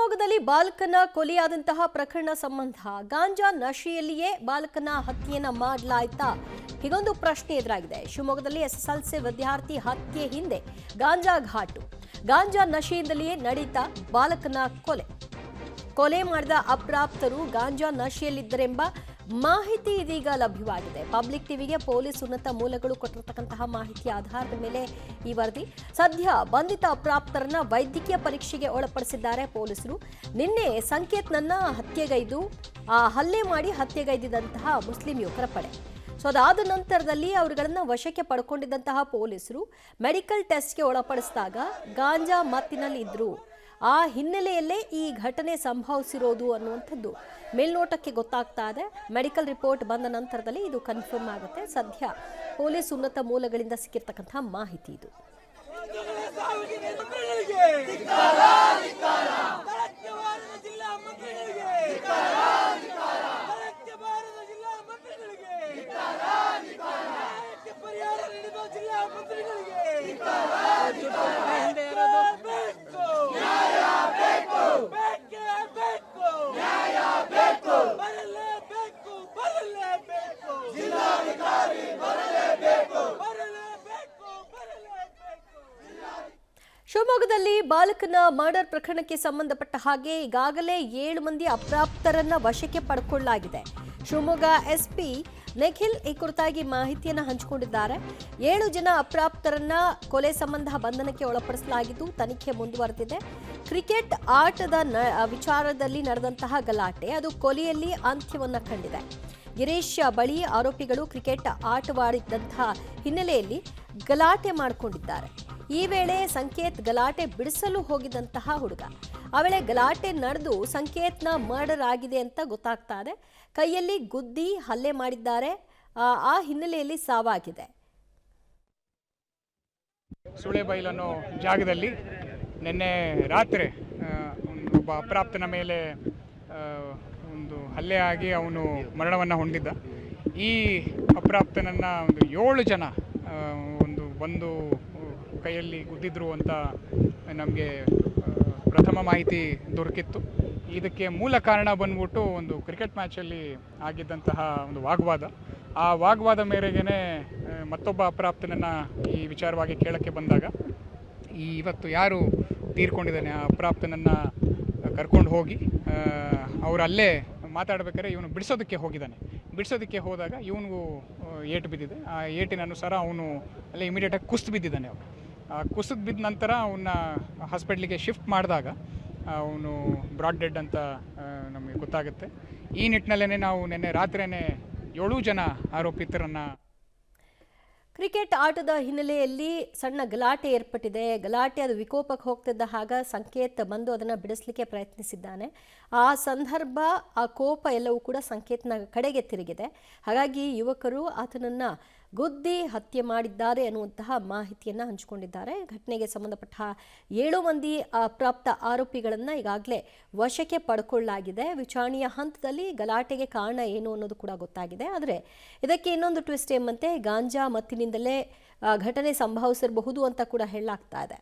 ಶಿವಮೊಗ್ಗದಲ್ಲಿ ಬಾಲಕನ ಕೊಲೆಯಾದಂತಹ ಪ್ರಕರಣ ಸಂಬಂಧ ಗಾಂಜಾ ನಶೆಯಲ್ಲಿಯೇ ಬಾಲಕನ ಹತ್ಯೆಯನ್ನ ಮಾಡಲಾಯ್ತಾ ಹೀಗೊಂದು ಪ್ರಶ್ನೆ ಎದುರಾಗಿದೆ. ಶಿವಮೊಗ್ಗದಲ್ಲಿ ಎಸ್ಎಸ್ಎಲ್ಸಿ ವಿದ್ಯಾರ್ಥಿ ಹತ್ಯೆ ಹಿಂದೆ ಗಾಂಜಾ ನಶೆಯಿಂದಲೇ ನಡೀತಾ ಬಾಲಕನ ಕೊಲೆ ಮಾಡಿದ ಅಪ್ರಾಪ್ತರು ಗಾಂಜಾ ನಶೆಯಲ್ಲಿದ್ದರೆಂಬ ಮಾಹಿತಿ ಇದೀಗ ಲಭ್ಯವಾಗಿದೆ. ಪಬ್ಲಿಕ್ ಟಿವಿಗೆ ಪೊಲೀಸ್ ಉನ್ನತ ಮೂಲಗಳು ಕೊಟ್ಟಿರತಕ್ಕಂತಹ ಮಾಹಿತಿ ಆಧಾರದ ಮೇಲೆ ಈ ವರದಿ. ಸದ್ಯ ಬಂಧಿತ ಅಪ್ರಾಪ್ತರನ್ನ ವೈದ್ಯಕೀಯ ಪರೀಕ್ಷೆಗೆ ಒಳಪಡಿಸಿದ್ದಾರೆ ಪೊಲೀಸರು. ನಿನ್ನೆ ಸಂಕೇತ್ನನ್ನ ಹಲ್ಲೆ ಮಾಡಿ ಹತ್ಯೆಗೈದಿದ್ದಂತಹ ಮುಸ್ಲಿಂ ಯುವಕರ ಪಡೆ. ಅದಾದ ನಂತರದಲ್ಲಿ ಅವರುಗಳನ್ನ ವಶಕ್ಕೆ ಪಡ್ಕೊಂಡಿದ್ದಂತಹ ಪೊಲೀಸರು ಮೆಡಿಕಲ್ ಟೆಸ್ಟ್ಗೆ ಒಳಪಡಿಸಿದಾಗ ಗಾಂಜಾ ಮತ್ತಿನಲ್ಲಿ ಇದ್ರು. ಆ ಹಿನ್ನೆಲೆಯಲ್ಲೇ ಈ ಘಟನೆ ಸಂಭವಿಸಿರೋದು ಅನ್ನುವಂಥದ್ದು ಮೇಲ್ನೋಟಕ್ಕೆ ಗೊತ್ತಾಗ್ತಾ ಇದೆ. ಮೆಡಿಕಲ್ ರಿಪೋರ್ಟ್ ಬಂದ ನಂತರದಲ್ಲಿ ಇದು ಕನ್ಫರ್ಮ್ ಆಗುತ್ತೆ. ಸದ್ಯ ಪೊಲೀಸ್ ಉನ್ನತ ಮೂಲಗಳಿಂದ ಸಿಕ್ಕಿರ್ತಕ್ಕಂತಹ ಮಾಹಿತಿ ಇದು. ಶಿವಮೊಗ್ಗದಲ್ಲಿ ಬಾಲಕನ ಮರ್ಡರ್ ಪ್ರಕರಣಕ್ಕೆ ಸಂಬಂಧಪಟ್ಟ ಹಾಗೆ ಈಗಾಗಲೇ 7 ಮಂದಿ ಅಪ್ರಾಪ್ತರನ್ನ ವಶಕ್ಕೆ ಪಡ್ಕೊಳ್ಳಲಾಗಿದೆ. ಶಿವಮೊಗ್ಗ ಎಸ್ಪಿ ನಿಖಿಲ್ ಈ ಕುರಿತಾಗಿ ಮಾಹಿತಿಯನ್ನು ಹಂಚಿಕೊಂಡಿದ್ದಾರೆ. 7 ಜನ ಅಪ್ರಾಪ್ತರನ್ನ ಕೊಲೆ ಸಂಬಂಧ ಬಂಧನಕ್ಕೆ ಒಳಪಡಿಸಲಾಗಿದ್ದು ತನಿಖೆ ಮುಂದುವರೆದಿದೆ. ಕ್ರಿಕೆಟ್ ಆಟದ ವಿಚಾರದಲ್ಲಿ ನಡೆದಂತಹ ಗಲಾಟೆ ಅದು ಕೊಲೆಯಲ್ಲಿ ಅಂತ್ಯವನ್ನ ಕಂಡಿದೆ. ಗಿರೀಶ್ ಬಳಿ ಆರೋಪಿಗಳು ಕ್ರಿಕೆಟ್ ಆಟವಾಡಿದ್ದಂತಹ ಹಿನ್ನೆಲೆಯಲ್ಲಿ ಗಲಾಟೆ ಮಾಡಿಕೊಂಡಿದ್ದಾರೆ. ಈ ವೇಳೆ ಸಂಕೇತ್ ಗಲಾಟೆ ಬಿಡಿಸಲು ಹೋಗಿದ್ದಂತಹ ಹುಡುಗ. ಆ ವೇಳೆ ಗಲಾಟೆ ನಡೆದು ಸಂಕೇತ್ನ ಮರ್ಡರ್ ಆಗಿದೆ ಅಂತ ಗೊತ್ತಾಗ್ತಾ ಇದೆ. ಕೈಯಲ್ಲಿ ಗುದ್ದಿ ಹಲ್ಲೆ ಮಾಡಿದ್ದಾರೆ. ಆ ಹಿನ್ನೆಲೆಯಲ್ಲಿ ಸಾವಾಗಿದೆ. ಸುಳೆಬೈಲ್ ಅನ್ನೋ ಜಾಗದಲ್ಲಿ ನಿನ್ನೆ ರಾತ್ರಿ ಒಬ್ಬ ಅಪ್ರಾಪ್ತನ ಮೇಲೆ ಒಂದು ಹಲ್ಲೆ ಆಗಿ ಅವನು ಮರಣವನ್ನು ಹೊಂದಿದ್ದ. ಈ ಅಪ್ರಾಪ್ತನನ್ನು ಒಂದು 7 ಜನ ಒಂದು ಕೈಯಲ್ಲಿ ಗುದ್ದಿದ್ರು ಅಂತ ನಮಗೆ ಪ್ರಥಮ ಮಾಹಿತಿ ದೊರಕಿತ್ತು. ಇದಕ್ಕೆ ಮೂಲ ಕಾರಣ ಬಂದ್ಬಿಟ್ಟು ಒಂದು ಕ್ರಿಕೆಟ್ ಮ್ಯಾಚಲ್ಲಿ ಆಗಿದ್ದಂತಹ ಒಂದು ವಾಗ್ವಾದ. ಆ ವಾಗ್ವಾದ ಮೇರೆಗೆ ಮತ್ತೊಬ್ಬ ಅಪ್ರಾಪ್ತನನ್ನು ಈ ವಿಚಾರವಾಗಿ ಕೇಳೋಕ್ಕೆ ಬಂದಾಗ ಇವತ್ತು ಯಾರು ತೀರ್ಕೊಂಡಿದ್ದಾನೆ ಆ ಅಪ್ರಾಪ್ತನನ್ನು ಕರ್ಕೊಂಡು ಹೋಗಿ ಅವರು ಅಲ್ಲೇ ಮಾತಾಡಬೇಕಾದ್ರೆ ಇವನು ಬಿಡಿಸೋದಕ್ಕೆ ಹೋದಾಗ ಇವನಿಗೂ ಏಟು ಬಿದ್ದಿದೆ. ಆ ಏಟಿನ ಅನುಸಾರ ಅವನು ಅಲ್ಲೇ ಇಮಿಡಿಯೇಟಾಗಿ ಕುಸಿದು ಬಿದ್ದಿದ್ದಾನೆ. ಕುಸಿದು ಬಿದ್ದ ನಂತರ ಅವನ್ನ ಹಾಸ್ಪಿಟ್ಲಿಗೆ ಶಿಫ್ಟ್ ಮಾಡಿದಾಗ ಅವನು ಬ್ರಾಡ್ ಡೆಡ್ ಅಂತ ನಮಗೆ ಗೊತ್ತಾಗುತ್ತೆ. ಈ ನಿಟ್ಟಿನಲ್ಲೇ ನಾವು ನಿನ್ನೆ ರಾತ್ರಿಯೇ 7 ಜನ ಆರೋಪಿತರನ್ನು ಕ್ರಿಕೆಟ್ ಆಟದ ಹಿನ್ನೆಲೆಯಲ್ಲಿ ಸಣ್ಣ ಗಲಾಟೆ ಏರ್ಪಟ್ಟಿದೆ. ಗಲಾಟೆ ಅದು ವಿಕೋಪಕ್ಕೆ ಹೋಗ್ತಿದ್ದ ಹಾಗ ಸಂಕೇತ್ ಬಂದು ಅದನ್ನು ಬಿಡಿಸಲಿಕ್ಕೆ ಪ್ರಯತ್ನಿಸಿದ್ದಾನೆ. ಆ ಸಂದರ್ಭ ಆ ಕೋಪ ಎಲ್ಲವೂ ಕೂಡ ಸಂಕೇತ್ನ ಕಡೆಗೆ ತಿರುಗಿದೆ. ಹಾಗಾಗಿ ಯುವಕರು ಆತನನ್ನು ಗುದ್ದಿ ಹತ್ಯೆ ಮಾಡಿದ್ದಾರೆ ಅನ್ನುವಂತಹ ಮಾಹಿತಿಯನ್ನು ಹಂಚಿಕೊಂಡಿದ್ದಾರೆ. ಘಟನೆಗೆ ಸಂಬಂಧಪಟ್ಟ 7 ಮಂದಿ ಅಪ್ರಾಪ್ತ ಆರೋಪಿಗಳನ್ನು ಈಗಾಗಲೇ ವಶಕ್ಕೆ ಪಡ್ಕೊಳ್ಳಲಾಗಿದೆ. ವಿಚಾರಣೆಯ ಹಂತದಲ್ಲಿ ಗಲಾಟೆಗೆ ಕಾರಣ ಏನು ಅನ್ನೋದು ಕೂಡ ಗೊತ್ತಾಗಿದೆ. ಆದರೆ ಇದಕ್ಕೆ ಇನ್ನೊಂದು ಟ್ವಿಸ್ಟ್ ಎಂಬಂತೆ ಗಾಂಜಾ ಮತ್ತಿನಿಂದಲೇ ಘಟನೆ ಸಂಭವಿಸಿರಬಹುದು ಅಂತ ಕೂಡ ಹೇಳಲಾಗ್ತಾ ಇದೆ.